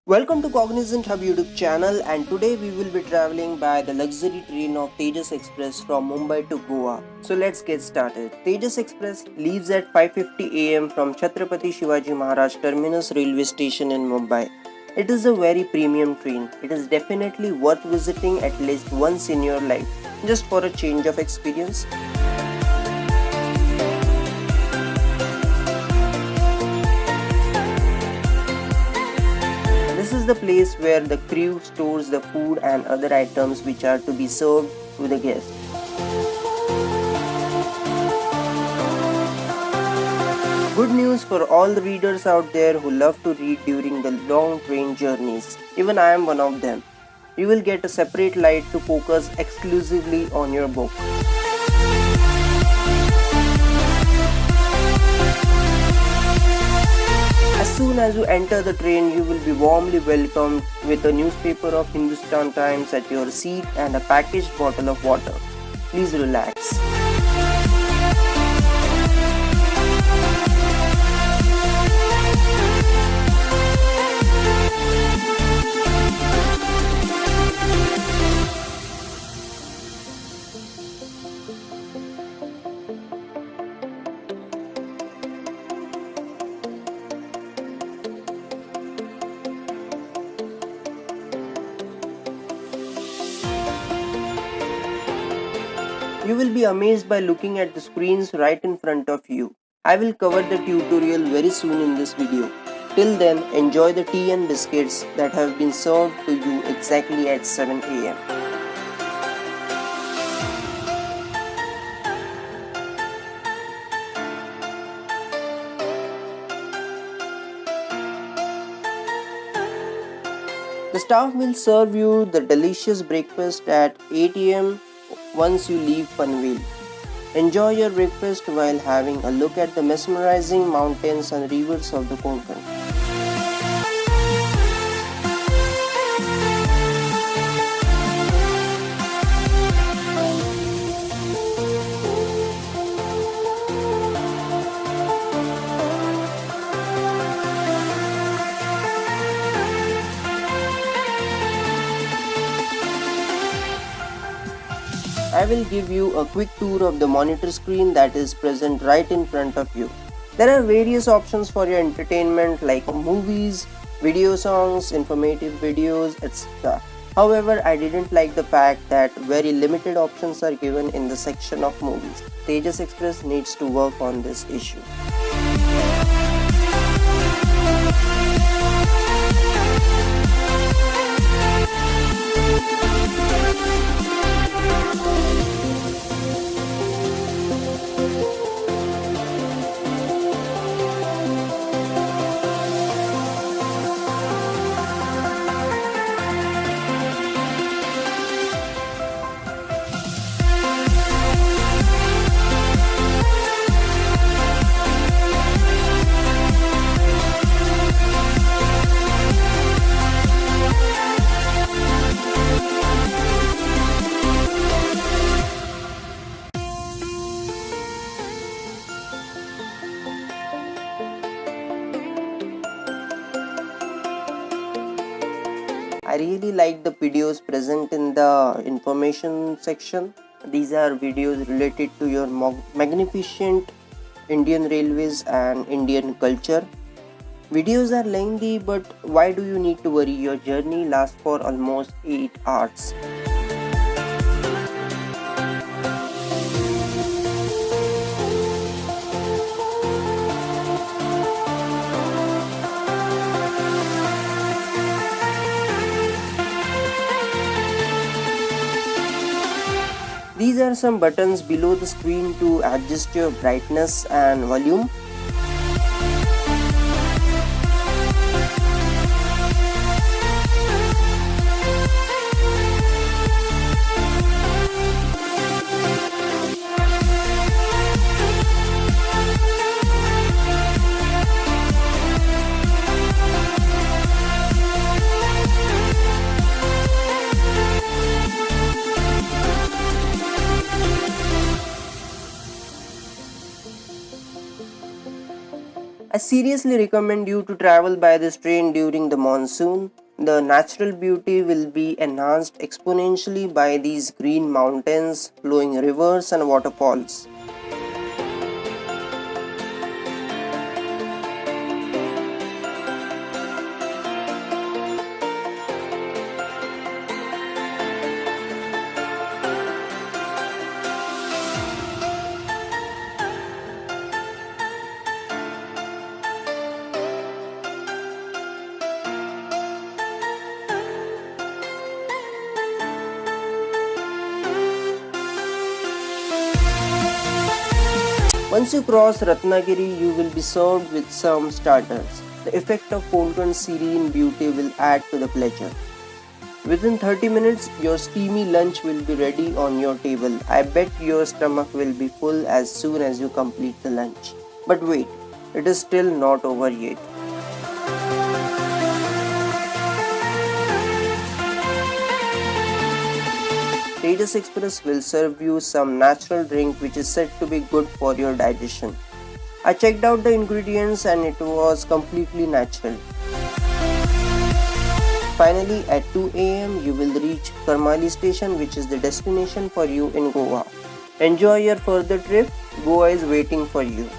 Welcome to Cognizant Hub YouTube channel, and today we will be traveling by the luxury train of Tejas Express from Mumbai to Goa. So let's get started. Tejas Express leaves at 5:50 am from Chhatrapati Shivaji Maharaj Terminus railway station in Mumbai. It is a very premium train. It is definitely worth visiting at least once in your life, just for a change of experience. This is the place where the crew stores the food and other items which are to be served to the guests. Good news for all the readers out there who love to read during the long train journeys. Even I am one of them. You will get a separate light to focus exclusively on your book. As soon as you enter the train, you will be warmly welcomed with a newspaper of Hindustan Times at your seat and a packaged bottle of water. Please relax. You will be amazed by looking at the screens right in front of you. I will cover the tutorial very soon in this video. Till then, enjoy the tea and biscuits that have been served to you exactly at 7 am. The staff will serve you the delicious breakfast at 8 am once you leave Panvel. Enjoy your breakfast while having a look at the mesmerizing mountains and rivers of the Konkan. I will give you a quick tour of the monitor screen that is present right in front of you. There are various options for your entertainment like movies, video songs, informative videos, etc. However, I didn't like the fact that very limited options are given in the section of movies. Tejas Express needs to work on this issue. I really like the videos present in the information section. These are videos related to your magnificent Indian railways and Indian culture. Videos are lengthy, but why do you need to worry? Your journey lasts for almost 8 hours. These are some buttons below the screen to adjust your brightness and volume. seriously recommend you to travel by this train during the monsoon. The natural beauty will be enhanced exponentially by these green mountains, flowing rivers and waterfalls. Once you cross Ratnagiri, you will be served with some starters. The effect of Konkan's serene beauty will add to the pleasure. Within 30 minutes, your steamy lunch will be ready on your table. I bet your stomach will be full as soon as you complete the lunch. But wait, it is still not over yet. Tejas Express will serve you some natural drink which is said to be good for your digestion. I checked out the ingredients and it was completely natural. Finally, at 2 am you will reach Karmali station, which is the destination for you in Goa. Enjoy your further trip. Goa is waiting for you.